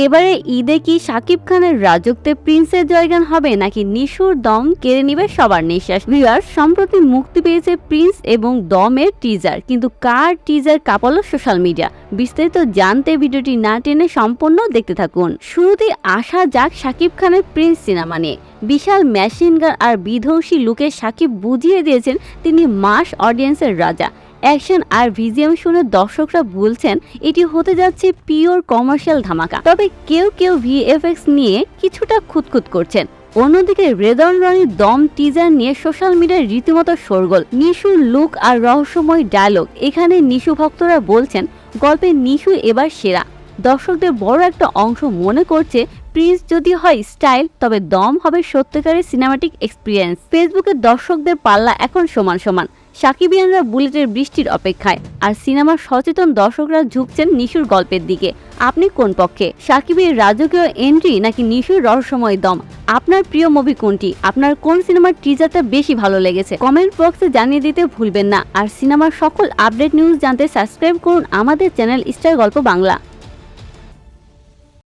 এবারে ঈদে কি শাকিব খানের রাজত্বে প্রিন্সের জয়গান হবে নাকি নিশুর দম কেড়ে নিবে সবার নিঃশ্বাস? ভিউয়ার্স, সম্প্রতি মুক্তি পেয়েছে প্রিন্স এবং দমের টিজার, কিন্তু কার টিজার কাঁপালো সোশ্যাল মিডিয়া? বিস্তারিত জানতে ভিডিওটি না টেনে সম্পূর্ণ দেখতে থাকুন। শুরুতেই আসা যাক শাকিব খানের প্রিন্স সিনেমা নিয়ে। বিশাল মেশিন গান আর বিধ্বংসী লুকে শাকিব বুঝিয়ে দিয়েছেন তিনি মাস অডিয়েন্সের রাজা। অ্যাকশন আর ভিজিএম শুনে দর্শকরা বলছেন এটি হতে যাচ্ছে পিওর কমার্শিয়াল ধামাকা। তবে কেউ কেউ ভিএফএক্স নিয়ে কিছুটা খুঁতখুত করছেন। অন্যদিকে রেদন রনির দম টিজার নিয়ে সোশ্যাল মিডিয়ায় রীতিমতো শোরগোল। নিশুর লুক আর রহস্যময় ডায়লগ, এখানে নিশু ভক্তরা বলছেন গল্পে নিশু এবার সেরা। দর্শকদের বড় একটা অংশ মনে করছে প্রিন্স যদি হয় স্টাইল, তবে দম হবে সত্যিকারের সিনেমাটিক এক্সপিরিয়েন্স। ফেসবুকে দর্শকদের পাল্লা এখন সমান সমান। সাকিবিয়ানরা বুলেটের বৃষ্টির অপেক্ষায়, আর সিনেমার সচেতন দর্শকরা ঝুঁকছেন নিশুর গল্পের দিকে। আপনি কোন পক্ষে? সাকিবের রাজকীয় এন্ট্রি নাকি নিশুর রহস্যময় দম? আপনার প্রিয় মুভি কোনটি? আপনার কোন সিনেমার টিজারটা বেশি ভালো লেগেছে? কমেন্ট বক্সে জানিয়ে দিতে ভুলবেন না। আর সিনেমার সকল আপডেট নিউজ জানতে সাবস্ক্রাইব করুন আমাদের চ্যানেল স্টার গল্প বাংলা।